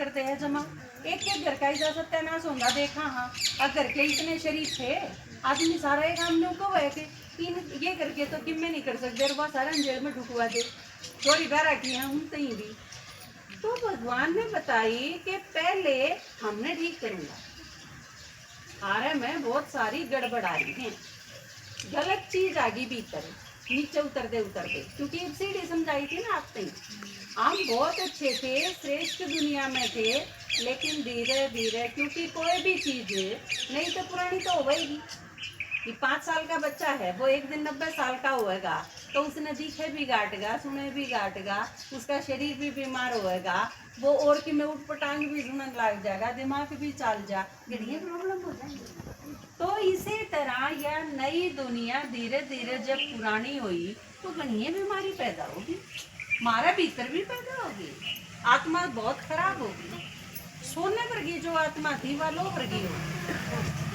करते हैं जमा। एक एक घर का ही जा सत्यानाश होगा देखा। हाँ अगर के इतने शरीफ थे आदमी सारा एक हम लोग को है कि इन ये करके तो किम में नहीं कर सकते, वह सारा जेल में ढुकवा दे, चोरी बहरा की है उन तई भी। तो भगवान ने बताई कि पहले हमने ठीक करूंगा, आरे में बहुत सारी गड़बड़ आ रही है, गलत चीज आ गई भीतर, नीचे उतरते क्योंकि एक सीढ़ी समझाई थी ना आप तक। हम बहुत अच्छे थे, श्रेष्ठ दुनिया में थे, लेकिन धीरे धीरे क्योंकि कोई भी चीज नहीं तो पुरानी तो होगी। कि 5 साल का बच्चा है वो एक दिन 90 साल का होएगा तो उसने दिखे भी गाटेगा, सुने भी गाटेगा, उसका शरीर भी बीमार होएगा, वो और की में उठ पटांग भी सुनने लग जाएगा, दिमाग भी चल जा, ये प्रॉब्लम हो जाएगी। तो इसी तरह यह नई दुनिया धीरे धीरे जब पुरानी हुई तो घनी बीमारी पैदा होगी, हमारा भीतर भी पैदा होगी, आत्मा बहुत खराब होगी, सोने पर की जो आत्मा थी वह लो पर की होगी।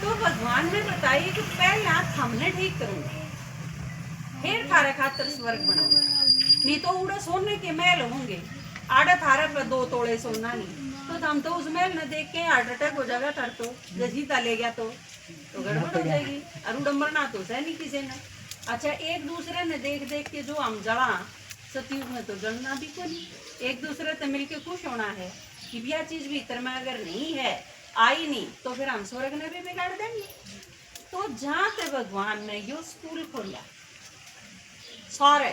तो भगवान ने बताई कि पहला हमने ठीक करूंगा, फिर थारे खातर स्वर्ग बनाऊंगा, नहीं तो उड़े सोने के महल होंगे, आड़े थारे पर 2 तोड़े सोना नहीं, तो हम तो उस महल में देख के हार्ट अटैक हो जाएगा थार तो, जसीता ले गया तो गड़बड़ हो जाएगी, और उडम्बरना तो सह नहीं किसी ने। अच्छा एक दूसरे ने देख देख के जो हम जला, सतयुग में तो जलना भी को नहीं, एक दूसरे से मिलके खुश होना है कि यह चीज भीतर में अगर नहीं है, आई नहीं, तो फिर हम स्वर्ग ने भी बिगाड़ देंगे। तो जहाँ से भगवान ने यो स्कूल खोला सारे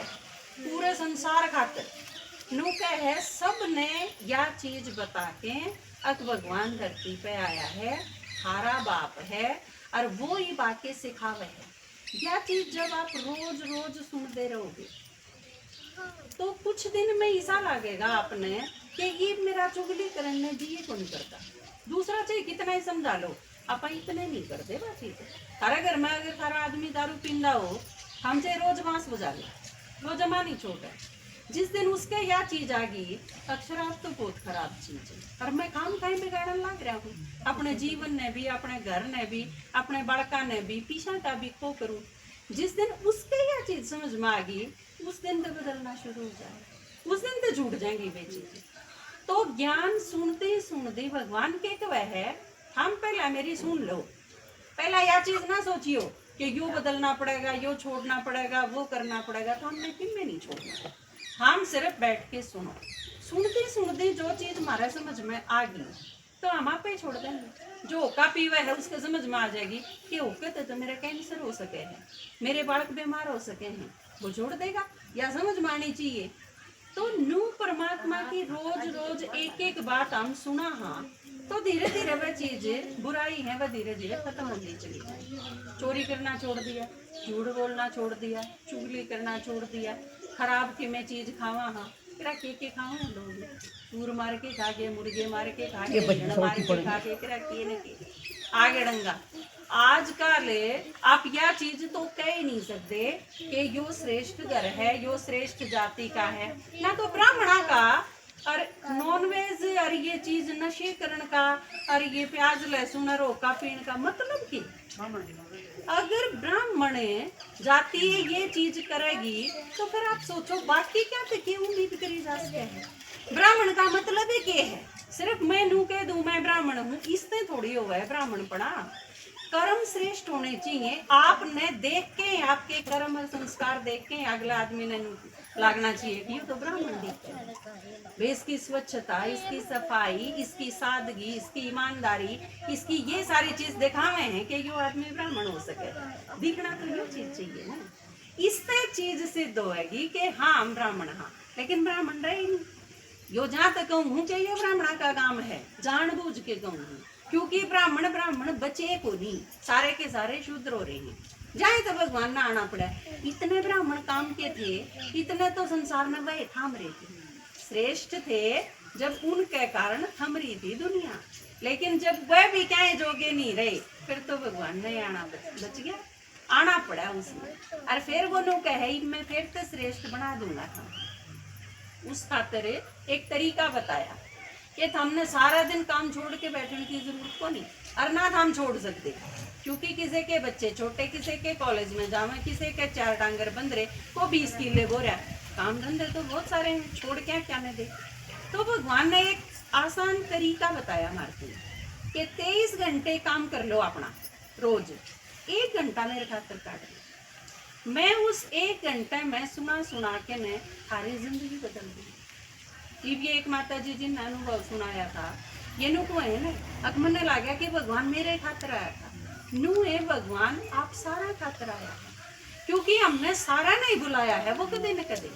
पूरे संसार खातिर नु के है, सब ने यह चीज बता के अक भगवान धरती पे आया है, हारा बाप है और वो ही बाकी सिखावे है। यह चीज जब आप रोज रोज सुनते रहोगे तो कुछ दिन में ऐसा लगेगा आपने कि ये मेरा चुगली करने भी ये कौन करता, दूसरा चाहिए कितना ही समझा लो, आप इतने नहीं करते बात। ठीक है थारा घर में अगर थारा आदमी दारू पींदा हो, हम चाहे रोज बांस बजा लो, वो जमा नहीं छोटा, जिस दिन उसके यह चीज आ गई अक्षरात तो बहुत खराब चीज है, और मैं काम कहीं बिगाड़न लग रहा हूँ, अपने जीवन ने भी, अपने घर ने भी, अपने बड़का ने भी, पीछा का भी खो करूँ। जिस दिन उसके यह चीज समझ में आ गई उस दिन तो बदलना शुरू हो जाए, उस दिन तो झूठ जाएंगी वे चीजें। तो ज्ञान सुनते भगवान के कवे है, हम पहला मेरी सुन लो, पहला यह चीज ना सोचियो कि यो बदलना पड़ेगा, यो छोड़ना पड़ेगा, वो करना पड़ेगा, तो हमने किन में नहीं छोड़ना, हम सिर्फ बैठ के सुनो, सुनते सुनते जो चीज हमारे समझ में आ गई तो हम आप ही छोड़ देंगे। जो होका पीवा है उसके समझ में आ जाएगी कि होके तो मेरा कैंसर हो सके है, मेरे बालक बीमार हो सके हैं, वो छोड़ देगा, या समझ में आनी चाहिए। तो नू परमात्मा की रोज रोज एक एक बात हम सुना, हाँ तो धीरे धीरे वह चीज बुराई है वह धीरे धीरे खत्म होती चली जाए। चोरी करना छोड़ दिया, झूठ बोलना छोड़ दिया, चुगली करना छोड़ दिया, खराब की मैं चीज खावा, हाँ तेरा के खावा लोग, चूर मार के खा के, मुर्गे मार के खा के, मार के खा के, तेरा के आगे डंगा। आज काल आप यह चीज तो कह ही नहीं सकते कि यो श्रेष्ठ घर है, यो श्रेष्ठ जाति का है, ना तो ब्राह्मणा का, और नॉनवेज और ये चीज नशे करण का, और ये प्याज लहसुन और रोका पीण का मतलब की। अगर ब्राह्मण जाति ये चीज करेगी तो फिर आप सोचो बाकी क्या तक उम्मीद करी जा सके है। ब्राह्मण का मतलब ही क्या है, सिर्फ मैं नू कह दूं मैं ब्राह्मण हूँ, इससे थोड़ी हुआ है ब्राह्मण पड़ा। कर्म श्रेष्ठ होने चाहिए, आपने देख के, आपके कर्म और संस्कार देख के अगला आदमी ने लागना चाहिए कि ये तो ब्राह्मण दिखता है, इसकी स्वच्छता, इसकी सफाई, इसकी सादगी, इसकी ईमानदारी, इसकी ये सारी चीज दिखावे हैं कि यो आदमी ब्राह्मण हो सके, दिखना तो ये चीज चाहिए ना। इससे चीज सिद्ध होगी कि हाँ हम ब्राह्मण, हाँ लेकिन ब्राह्मण रहे नहीं, यो जहाँ तक कहूँ कि ये ब्राह्मण का काम है, जानबूझ के कहूँ, क्योंकि ब्राह्मण बचे को नहीं, सारे के सारे शूद्र हो रहे हैं, जाए तो भगवान ना आना पड़ा। इतने ब्राह्मण काम के थे, इतने तो संसार में वह थाम रहे थे, श्रेष्ठ थे जब उनके कारण थम रही थी दुनिया, लेकिन जब वह भी क्या जोगे नहीं रहे फिर तो भगवान ने आना बच गया, आना पड़ा उसमें, और फिर वो नो कहे मैं फिर तो श्रेष्ठ बना दूंगा था। उस खातिर एक तरीका बताया कि हमने सारा दिन काम छोड़ के बैठने की जरूरत को नहीं, और ना हम छोड़ सकते क्योंकि किसी के बच्चे छोटे, किसी के कॉलेज में जावे, किसी के 4 डांगर बंद रहे, को 20 किले बोरा, काम धंधे तो बहुत सारे हैं, छोड़ क्या क्या नहीं दे। तो भगवान ने एक आसान तरीका बताया मार्केट कि 23 घंटे काम कर लो अपना रोज, 1 घंटा मेरे खातर काट लो। मैं उस 1 घंटे में सुना सुना के ने सारी जिंदगी बदल दी। ये एक माता जी जिन अनुभव सुनाया था, ये नु को है ना, अब मन लगा कि भगवान मेरे खातर आया था। नू है भगवान आप सारा खातर आया है, क्योंकि हमने सारा नहीं बुलाया है, वो कदे न कदे।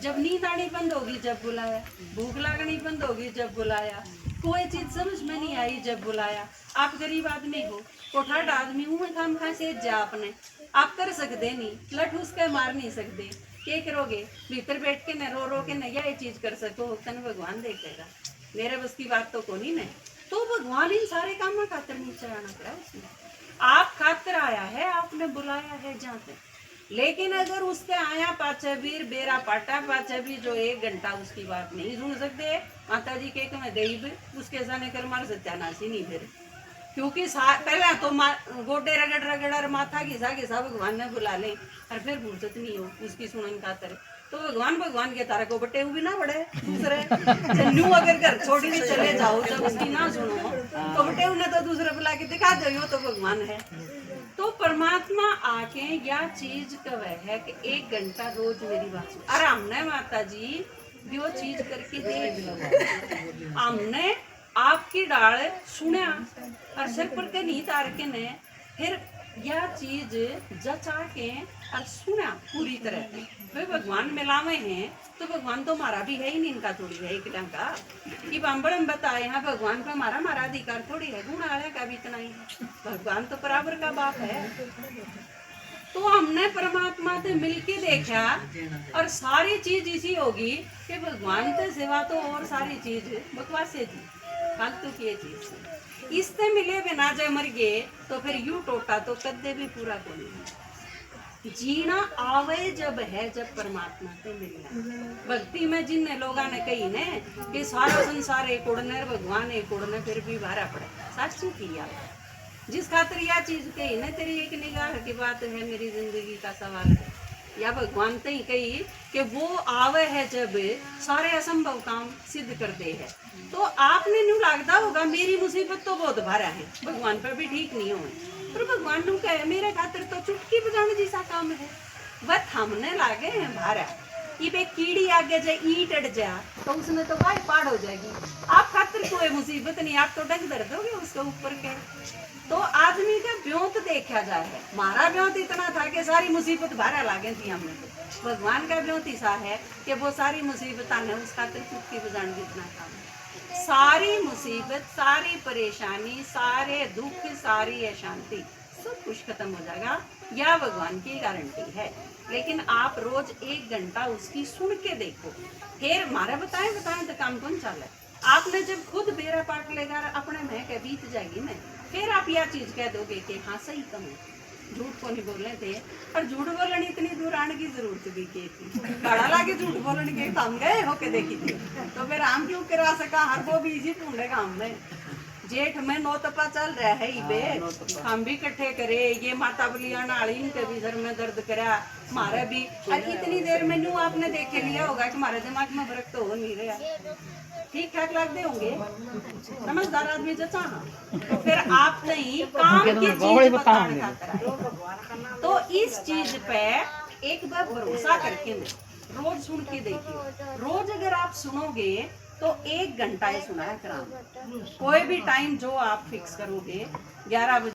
जब नींद आनी बंद होगी जब बुलाया, भूख लगनी बंद होगी जब बुलाया, कोई चीज समझ में नहीं आई जब बुलाया। आप गरीब आदमी हो, कोठाट आदमी हूँ, खाम खा से जा आपने, आप कर सकते नहीं, लठ उसके मार नहीं सकते, क्या करोगे? भीतर बैठ के न रो रो के न यह चीज कर सको, तन भगवान देखेगा। मेरे बस की बात तो कोनी नहीं। तो भगवान इन सारे कामों खातर नीचे आना पड़ा उसमें। आप खातर आया है, आपने बुलाया है जाते। लेकिन अगर उसके आया पाचा वीर बेरा पाटा पाचा भी जो 1 घंटा उसकी बात नहीं सुन सकते, माता जी के मैं देव उसके सामने कर मार सत्यानाशी नहीं फिर, क्योंकि पहले तो गोडे रगड़ रगड़ और माथा घिसा भगवान ने बुला ले, और फिर फुर्सत नहीं हो उसकी सुनन खातर। तो भगवान के तारा को बटे हुए ना बड़े दूसरे चन्नू अगर घर छोड़ी भी चले जाओ जब उसकी ना सुनो तो बटे उन्हें तो दूसरे बुला के दिखा दो, तो भगवान है। तो परमात्मा आके या चीज कव है कि 1 घंटा रोज मेरी बात सुन। अरे हमने माता जी जो चीज करके देख लो, हमने आपकी डाल सुना और सिर पर के नहीं तार के ने फिर यह चीज जचा के और सुना पूरी तरह से। वे भगवान मिलावे हैं तो भगवान तो हमारा भी है ही नहीं, इनका थोड़ी है एक ढंग का कि बाम्बड़ हम बताए हैं भगवान का हमारा अधिकार थोड़ी है, गुण आया का भी इतना ही, भगवान तो बराबर का बाप है। तो हमने परमात्मा से मिलके देखा और सारी चीज इसी होगी कि भगवान के सिवा तो और सारी चीज बकवासे थी, फालतू की चीज। इससे मिले बिना जब मर गए तो फिर यूं टोटा तो कदे भी पूरा को नहीं। जीना आवे जब है जब परमात्मा से मिलना। भक्ति में जिन लोगों ने कही ने कि सारा संसार एक उड़ने भगवान एक उड़ने फिर भी भारा पड़े, साक्षी किया जिस खातिर यह चीज कही ना तेरी एक निगाह की बात है मेरी जिंदगी का सवाल है, या भगवान ते ही कही कि वो आवे है जब सारे असंभव काम सिद्ध कर दे है। तो आपने न्यू लगता होगा मेरी मुसीबत तो बहुत भारा है, भगवान पर भी ठीक नहीं हुए, पर भगवान नु कहे मेरे खातिर तो चुटकी बजाने जैसा काम है, वह थमने लागे हैं भारा। ये कीड़ी आगे जाए ईंट अड़ जा तो उसमें तो भाई पाड़ हो जाएगी, आप खातिर कोई मुसीबत नहीं, आप तो डग दर्द दोगे उसके ऊपर के। तो आदमी का ब्योत देखा जाए है, हमारा ब्योत इतना था कि सारी मुसीबत भारा लागे थी हमने, तो भगवान का ब्योत ऐसा है कि वो सारी मुसीबत ने उस खातिर चुटकी बजाने जितना काम है। सारी मुसीबत, सारी परेशानी, सारे दुख, सारी अशांति सब कुछ खत्म हो जाएगा, यह भगवान की गारंटी है। लेकिन आप रोज 1 घंटा उसकी सुन के देखो, फिर हमारा बताए तो काम कौन चले। आपने जब खुद बेरा पाट लेगा अपने में के बीत जाएगी ना, फिर आप यह चीज कह दोगे कि हाँ सही कम है, झूठ को नहीं बोलने थे। और झूठ बोलने इतनी दूर आने की जरूरत भी की थी, बड़ा लागे झूठ बोलने के हम गए होके देखी थी, तो फिर हम क्यों करा सका, हर वो भी इसी ढूंढेगा हमने। जेठ में 9 तपा चल रहा है इबे, हम भी इकट्ठे करे, ये माता बलिया नाली इनके भी सर में दर्द करा हमारा भी, और इतनी देर में न्यू आपने देखे लिया होगा कि हमारे दिमाग में फर्क तो हो नहीं रहा, ठीक ठाक लगते होंगे, समझदार आदमी जचा। तो फिर आप नहीं काम की चीज बताने खातर, तो इस चीज पे एक बार भरोसा करके मैं रोज सुन के देखिए, रोज अगर आप सुनोगे तो 1 घंटा ही सुना है कराम, कोई भी टाइम जो आप फिक्स करोगे 11 बजे